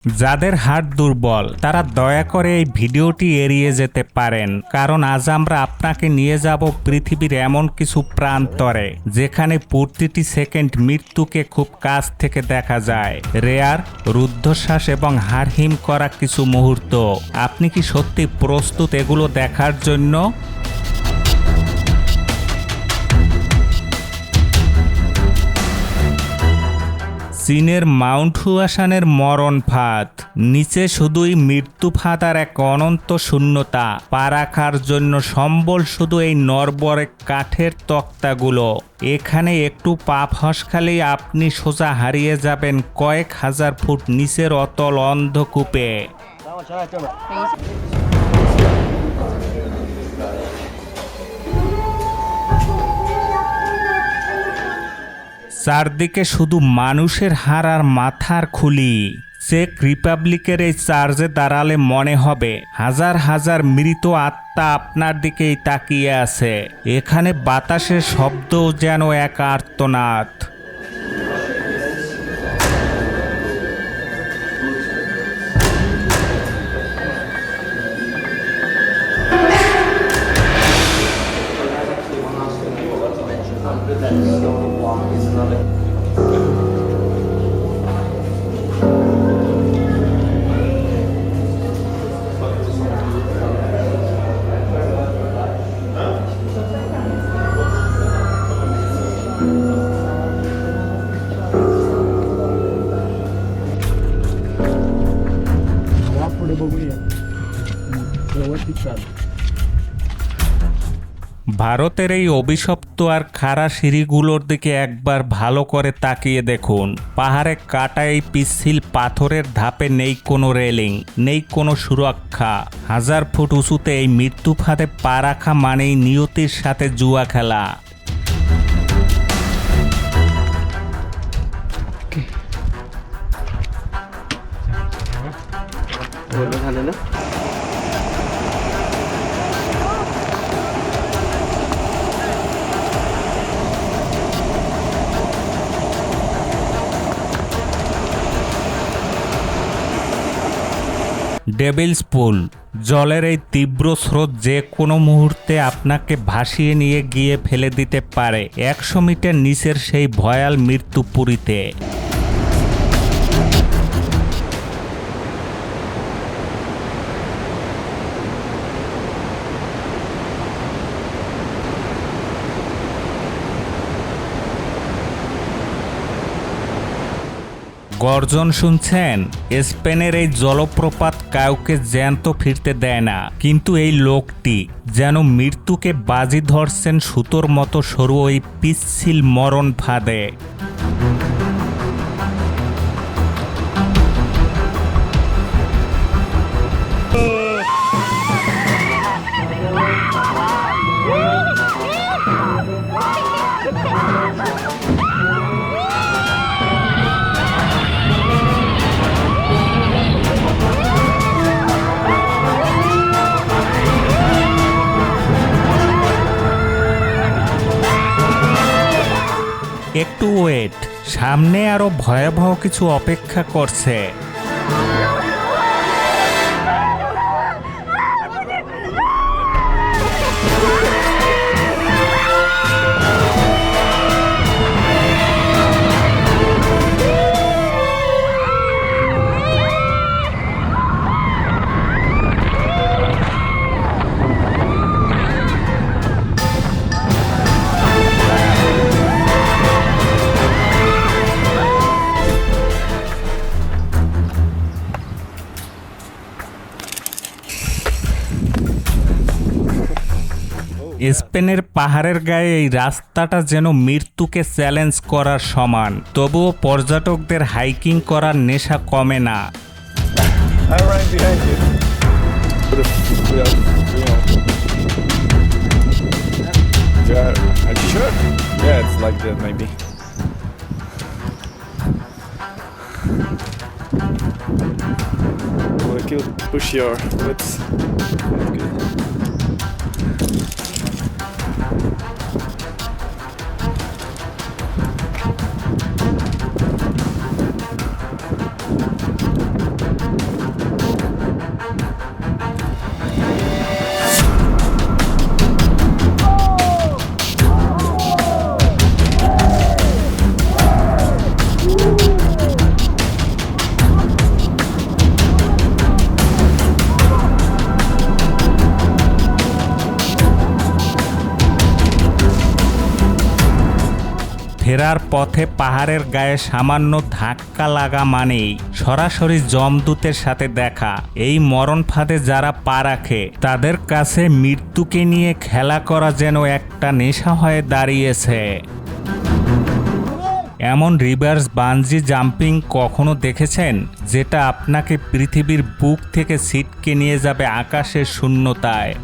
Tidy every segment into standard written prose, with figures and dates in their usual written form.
যাদের হার্ট দুর্বল তারা দয়া করে এই ভিডিওটি এড়িয়ে যেতে পারেন, কারণ আজ আমরা আপনাকে নিয়ে যাব পৃথিবীর এমন কিছু প্রান্তরে যেখানে প্রতিটি সেকেন্ড মৃত্যুকে খুব কাছ থেকে দেখা যায়। রেয়ার, রুদ্ধশ্বাস এবং হাড়হিম করা কিছু মুহূর্ত। আপনি কি সত্যি প্রস্তুত এগুলো দেখার জন্য? চীনের মাউন্ট হুয়াশানের মরণ ফাঁদ। নিচে শুধুই মৃত্যু ফাঁদ আর এক অনন্ত শূন্যতা। পা রাখার জন্য সম্বল শুধু এই নরবরে কাঠের তক্তাগুলো। এখানে একটু পা ফসকালেই আপনি সোজা হারিয়ে যাবেন কয়েক হাজার ফুট নিচের অতল অন্ধকূপে। চারদিকে শুধু মানুষের হাড় আর মাথার খুলি। চেক রিপাবলিকের এই চার্জে দাঁড়ালে মনে হবে হাজার হাজার মৃত আত্মা আপনার দিকেই তাকিয়ে আছে। এখানে বাতাসের শব্দও যেন এক আর্তনাদ। ভারতের এই অভিশপ্ত আর খাড়া সিঁড়িগুলোর দিকে একবার ভালো করে তাকিয়ে দেখুন। পাহাড়ে কাটা এই পিচ্ছিল পাথরের ধাপে নেই কোনো রেলিং, নেই কোনো সুরক্ষা। হাজার ফুট উঁচুতে এই মৃত্যু ফাঁদে পা রাখা মানেই নিয়তির সাথে জুয়া খেলা। ডেভিলস পুল। জলের এই তীব্র স্রোত যে কোনো মুহূর্তে আপনাকে ভাসিয়ে নিয়ে গিয়ে ফেলে দিতে পারে 100 মিটার নিচের সেই ভয়াল মৃত্যুপুরীতে। গর্জন শুনছেন? স্পেনের এই জলপ্রপাত কাউকে জ্যান্ত ফিরতে দেয় না, কিন্তু এই লোকটি যেন মৃত্যুকে বাজি ধরছেন সুতোর মতো সরু ওই পিচ্ছিল মরণ ফাঁদে। একটু ওয়েট, সামনে আরো ভয়াবহ কিছু অপেক্ষা করছে। স্পেনের পাহাড়ের গায়ে এই রাস্তাটা যেন মৃত্যুকে চ্যালেঞ্জ করার সমান। তবুও পর্যটকদের হাইকিং করার নেশা কমে না। Push your boots. ফেরার পথে পাহাড়ের গায়ে সামান্য ধাক্কা লাগা মানেই সরাসরি যমদূতের সাথে দেখা। এই মরণ ফাঁদে যারা পা রাখে তাদের কাছে মৃত্যুকে নিয়ে খেলা করা যেন একটা নেশা হয়ে দাঁড়িয়েছে। এমন রিভার্স বানজি জাম্পিং কখনো দেখেছেন, যেটা আপনাকে পৃথিবীর বুক থেকে ছিটকে নিয়ে যাবে আকাশের শূন্যতায়?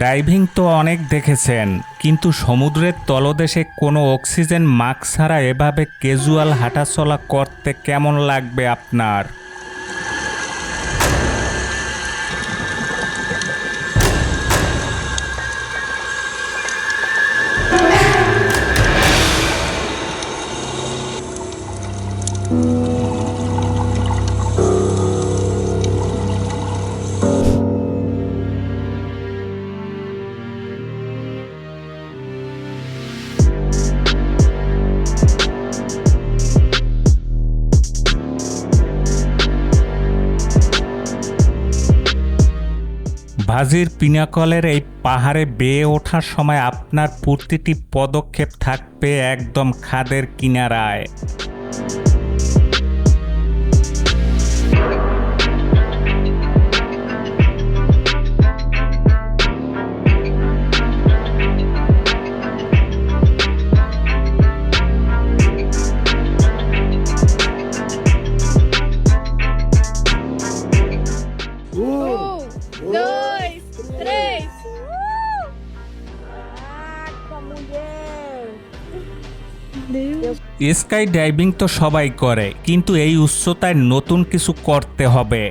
ডাইভিং তো অনেক দেখেছেন, কিন্তু সমুদ্রের তলদেশে কোনো অক্সিজেন মাস্ক ছাড়া এভাবে ক্যাজুয়াল হাঁটাচলা করতে কেমন লাগবে আপনার? ভাজির পিনাকলের এই পাহাড়ে বেয়ে ওঠার সময় আপনার প্রতিটি পদক্ষেপ থাকবে একদম খাদের কিনারায়। স্কাই ডাইভিং তো সবাই করে, কিন্তু এই উচ্চতায় নতুন কিছু করতে হবে।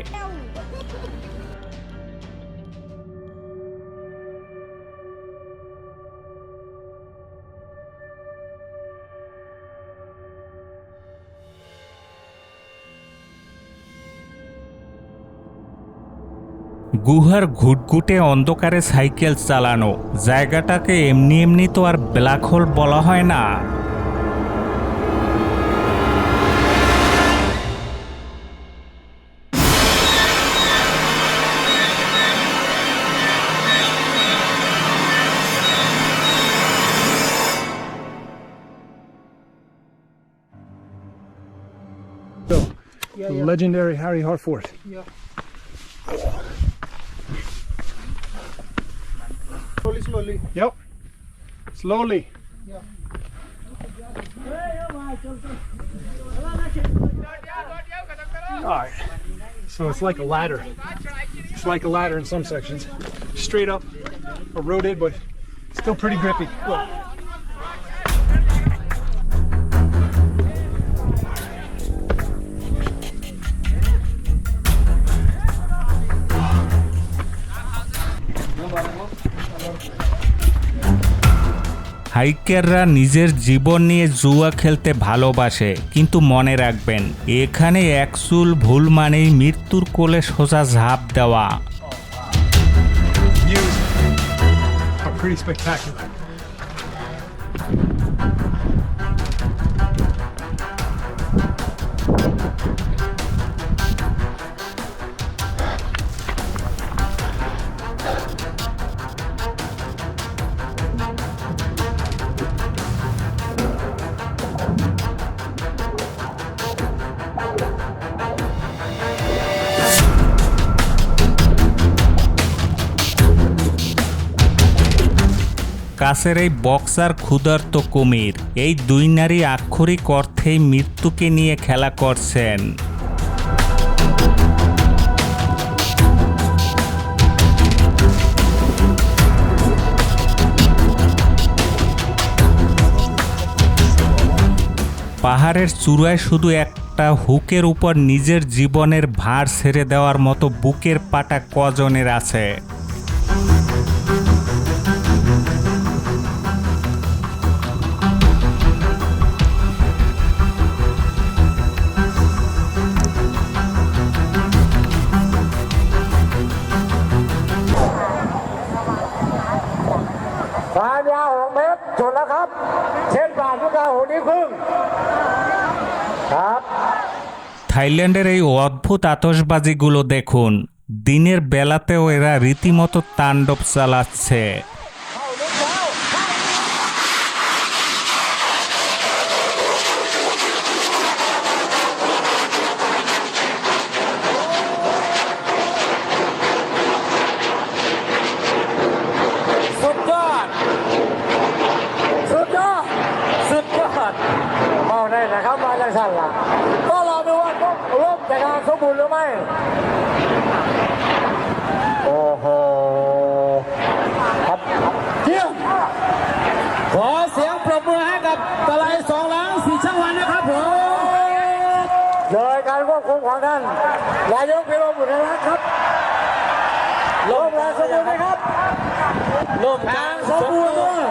গুহার ঘুটঘুটে অন্ধকারে সাইকেল চালানো, জায়গাটাকে এমনি এমনি তো আর ব্ল্যাক হোল বলা হয় না। The legendary Harry Harford. Slowly. Yep. Slowly. Alright. So it's like a ladder. It's like a ladder in some sections. Straight up, eroded, but still pretty grippy. Look. হাইকাররা নিজের জীবন নিয়ে জুয়া খেলতে ভালোবাসে, কিন্তু মনে রাখবেন, এখানে এক চুল ভুল মানেই মৃত্যুর কোলে সোজা ঝাঁপ দেওয়া। Views are pretty spectacular. কাছের এই বক্সার ক্ষুধার্ত কুমির, এই দুই নারী আক্ষরিক অর্থেই মৃত্যুকে নিয়ে খেলা করছেন। পাহাড়ের চূড়ায় শুধু একটা হুকের উপর নিজের জীবনের ভার ছেড়ে দেওয়ার মতো বুকের পাটা কজনের আছে?ความยาว6 เมตรจุดแล้วครับเช็ค ครับ থাইল্যান্ডের এই অদ্ভুত আতশবাজিগুলো দেখুন, দিনের বেলাতেও এরা রীতিমতো তাণ্ডব চালাচ্ছে।สุดยอดสุดยอดสุดยอดเมาได้นะครับมาจากสั่นล่ะก็รอดูว่าร่มจะงานสมบูรณ์หรือไม่โอ้โหครับเยี่ยมขอเสียงปรบมือให้กับตะไลสองหลังสีช่างวันนะครับผมโดยการควบคุมของท่านนายกพิรมบุญรัตน์ครับลมแรงสมบูรณ์ไหมครับลมกลางสมบูรณ์ด้วย